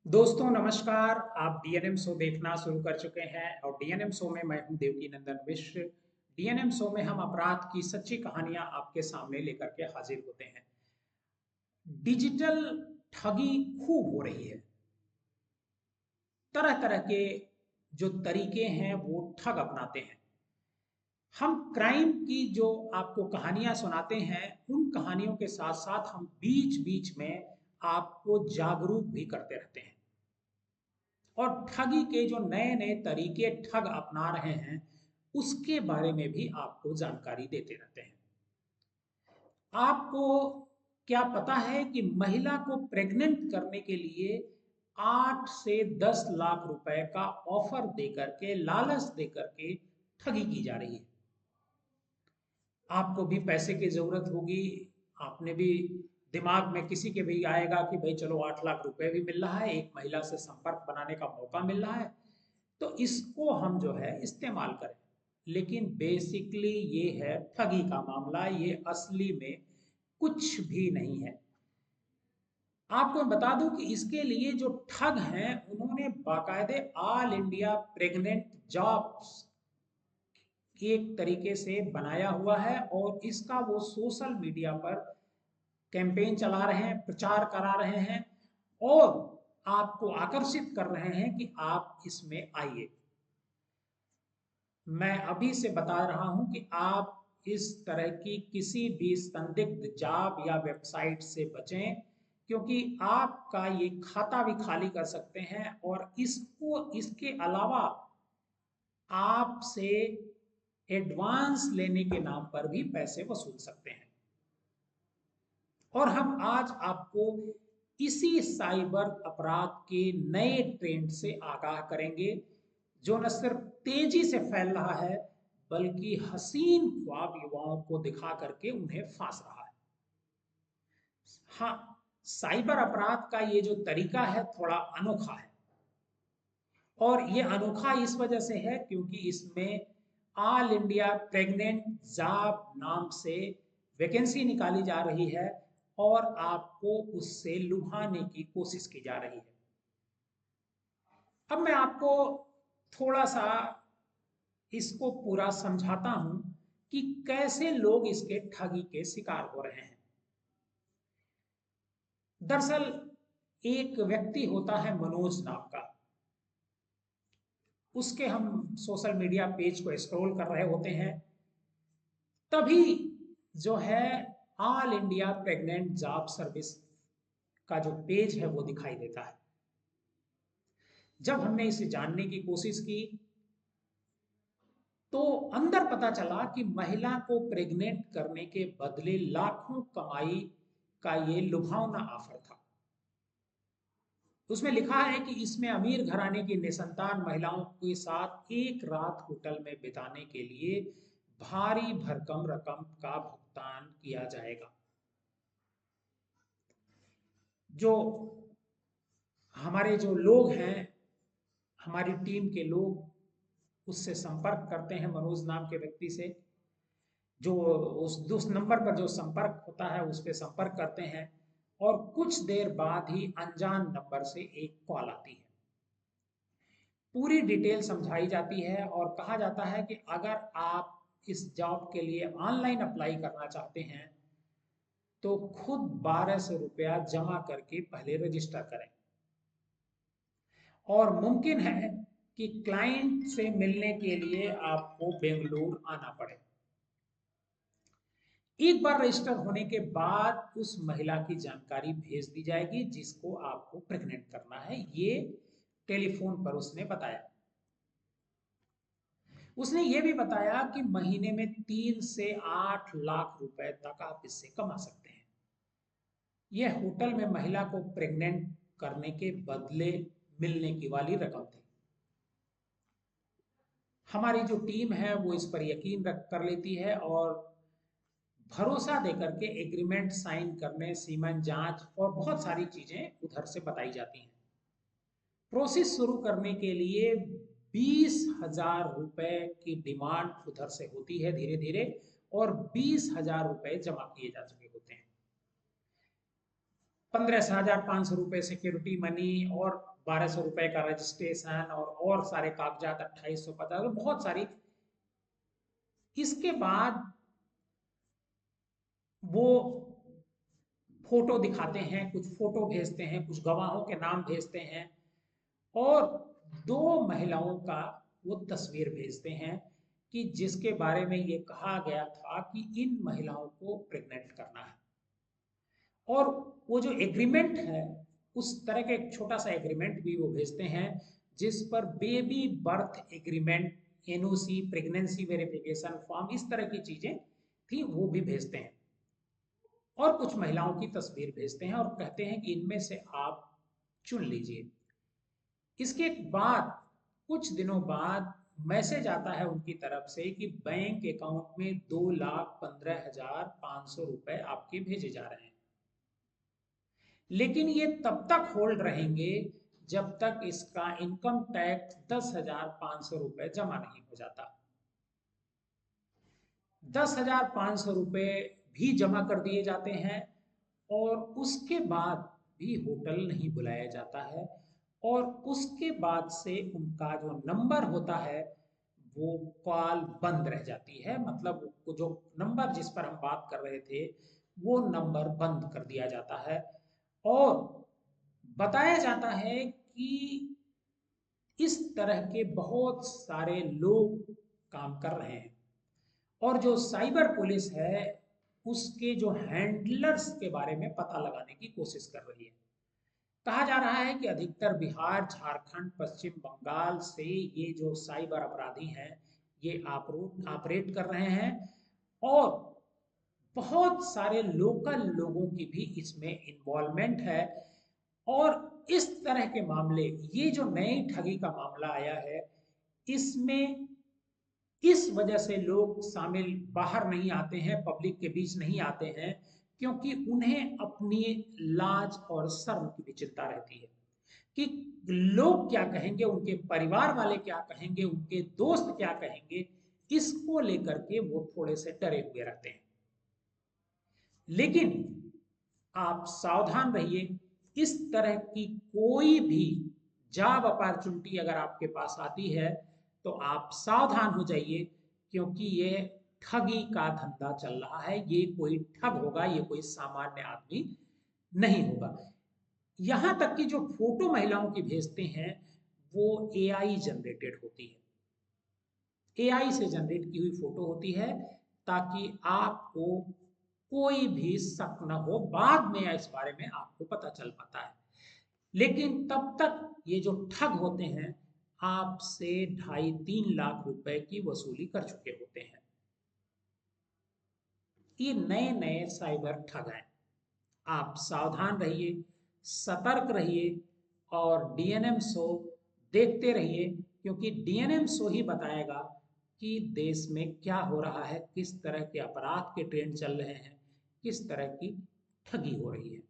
दोस्तों नमस्कार। आप डीएनएम शो देखना शुरू कर चुके हैं और डीएनएम शो में मैं हूं देवकी नंदन मिश्र। डीएनएम शो में हम अपराध की सच्ची कहानियां आपके सामने लेकर के हाजिर होते हैं। डिजिटल ठगी खूब हो रही है। तरह तरह के जो तरीके हैं वो ठग अपनाते हैं। हम क्राइम की जो आपको कहानियां सुनाते हैं उन कहानियों के साथ साथ हम बीच बीच में आपको जागरूक भी करते रहते हैं और ठगी के जो नए नए तरीके ठग अपना रहे हैं उसके बारे में भी आपको जानकारी देते रहते हैं। आपको क्या पता है कि महिला को प्रेग्नेंट करने के लिए 8 से 10 लाख रुपए का ऑफर देकर के लालच देकर के ठगी की जा रही है। आपको भी पैसे की जरूरत होगी। आपने भी दिमाग में किसी के भी आएगा कि भाई चलो 8 लाख रुपए भी मिल रहा है, एक महिला से संपर्क बनाने का मौका मिल रहा है, तो इसको हम जो है इस्तेमाल करें। लेकिन बेसिकली ये है ठगी का मामला, ये असली में कुछ भी नहीं है। आपको मैं बता दूं कि इसके लिए जो ठग हैं उन्होंने बाकायदे ऑल इंडिया प्रेग्नेंट जॉब्स एक तरीके से बनाया हुआ है और इसका वो सोशल मीडिया पर कैंपेन चला रहे हैं, प्रचार करा रहे हैं और आपको आकर्षित कर रहे हैं कि आप इसमें आइए। मैं अभी से बता रहा हूं कि आप इस तरह की किसी भी संदिग्ध जॉब या वेबसाइट से बचें, क्योंकि आपका ये खाता भी खाली कर सकते हैं और इसके अलावा आपसे एडवांस लेने के नाम पर भी पैसे वसूल सकते हैं। और हम आज आपको इसी साइबर अपराध के नए ट्रेंड से आगाह करेंगे जो न सिर्फ तेजी से फैल रहा है बल्कि हसीन ख्वाब युवाओं को दिखा करके उन्हें फांस रहा है। हाँ, साइबर अपराध का ये जो तरीका है थोड़ा अनोखा है और ये अनोखा इस वजह से है क्योंकि इसमें ऑल इंडिया प्रेग्नेंट जॉब नाम से वैकेंसी निकाली जा रही है और आपको उससे लुभाने की कोशिश की जा रही है। अब मैं आपको थोड़ा सा इसको पूरा समझाता हूं कि कैसे लोग इसके ठगी के शिकार हो रहे हैं। दरअसल एक व्यक्ति होता है मनोज नाम का। उसके हम सोशल मीडिया पेज को स्क्रॉल कर रहे होते हैं, तभी जो है all India pregnant job service का जो पेज है वो दिखाई देता है। जब हमने इसे जानने की कोशिश की तो अंदर पता चला कि महिला को प्रेग्नेंट करने के बदले लाखों कमाई का ये लुभावना ऑफर था। उसमें लिखा है कि इसमें अमीर घराने की निसंतान महिलाओं के साथ एक रात होटल में बिताने के लिए भारी भरकम रकम का भुगतान किया जाएगा। जो हमारे जो लोग हैं, हमारी टीम के लोग उससे संपर्क करते हैं मनोज नाम के व्यक्ति से। जो उस नंबर पर जो संपर्क होता है उस पर संपर्क करते हैं और कुछ देर बाद ही अनजान नंबर से एक कॉल आती है। पूरी डिटेल समझाई जाती है और कहा जाता है कि अगर आप इस जॉब के लिए ऑनलाइन अप्लाई करना चाहते हैं तो खुद 1200 रुपया जमा करके पहले रजिस्टर करें और मुमकिन है कि क्लाइंट से मिलने के लिए आपको बेंगलुरु आना पड़े। एक बार रजिस्टर होने के बाद उस महिला की जानकारी भेज दी जाएगी जिसको आपको प्रेग्नेंट करना है, ये टेलीफोन पर उसने बताया। उसने ये भी बताया कि महीने में 3 से 8 लाख रुपए तक आप इससे कमा सकते हैं। यह होटल में महिला को प्रेग्नेंट करने के बदले मिलने की वाली रकम थी। हमारी जो टीम है वो इस पर यकीन रख कर लेती है और भरोसा देकर के एग्रीमेंट साइन करने, सीमन जांच और बहुत सारी चीजें उधर से बताई जाती हैं। प्रोसेस शुरू करने के लिए 20,000 रुपए की डिमांड उधर से होती है धीरे धीरे और 20,000 रुपए जमा किए जा चुके होते हैं। 15,500 रुपए सिक्योरिटी मनी और 1200 रुपए का रजिस्ट्रेशन और सारे कागजात 2850, बहुत सारी। इसके बाद वो फोटो दिखाते हैं, कुछ फोटो भेजते हैं, कुछ गवाहों के नाम भेजते हैं, और 2 महिलाओं का वो तस्वीर भेजते हैं कि जिसके बारे में ये कहा गया था कि इन महिलाओं को प्रेग्नेंट करना है। और वो जो एग्रीमेंट है, उस तरह का एक छोटा सा एग्रीमेंट भी वो भेजते हैं, जिस पर baby birth agreement, NOC, pregnancy verification form, इस तरह की चीजें थी, वो भी भेजते हैं। और कुछ महिलाओं की तस्वीर भेजते हैं और कहते हैं कि इनमें से आप चुन लीजिए। इसके बाद कुछ दिनों बाद मैसेज आता है उनकी तरफ से कि बैंक अकाउंट में 2,15,500 रुपए आपके भेजे जा रहे हैं। लेकिन ये तब तक होल्ड रहेंगे जब तक इसका इनकम टैक्स 10,500 रुपए जमा नहीं हो जाता। 10,500 रुपए भी जमा कर दिए जाते हैं, और उसके बाद भी होटल नहीं बुलाया जाता है। और उसके बाद से उनका जो नंबर होता है, वो कॉल बंद रह जाती है। मतलब वो जो नंबर जिस पर हम बात कर रहे थे, वो नंबर बंद कर दिया जाता है। और बताया जाता है कि इस तरह के बहुत सारे लोग काम कर रहे हैं, और जो साइबर पुलिस है, उसके जो हैंडलर्स के बारे में पता लगाने की कोशिश कर रही है। कहा जा रहा है कि अधिकतर बिहार, झारखंड, पश्चिम बंगाल से ये जो साइबर अपराधी हैं, ये ऑपरेट कर रहे हैं। और बहुत सारे लोकल लोगों की भी इसमें इन्वॉल्वमेंट है। और इस तरह के मामले, ये जो नई ठगी का मामला आया है, इसमें इस वजह से लोग शामिल बाहर नहीं आते हैं, पब्लिक के बीच नहीं आते हैं, क्योंकि उन्हें अपनी लाज और शर्म की भी चिंता रहती है कि लोग क्या कहेंगे, उनके परिवार वाले क्या कहेंगे, उनके दोस्त क्या कहेंगे। इसको लेकर के वो थोड़े से डरे हुए रहते हैं। लेकिन आप सावधान रहिए, इस तरह की कोई भी जॉब अपॉर्चुनिटी अगर आपके पास आती है, तो आप सावधान हो जाइए, क्योंकि ये ठगी का धंधा चल रहा है। ये कोई ठग होगा, ये कोई सामान्य आदमी नहीं होगा। यहां तक कि जो फोटो महिलाओं की भेजते हैं, वो एआई जनरेटेड होती है। एआई से जनरेट की हुई फोटो होती है, ताकि आपको कोई भी शक न हो। बाद में इस बारे में आपको पता चल पाता है, लेकिन तब तक ये जो ठग होते हैं, आपसे 2.5-3 लाख रुपए की वसूली कर चुके होते हैं। ये नए नए साइबर ठग हैं। आप सावधान रहिए, सतर्क रहिए, और डीएनएम शो देखते रहिए, क्योंकि डीएनएम शो ही बताएगा कि देश में क्या हो रहा है, किस तरह के अपराध के ट्रेंड चल रहे हैं, किस तरह की ठगी हो रही है।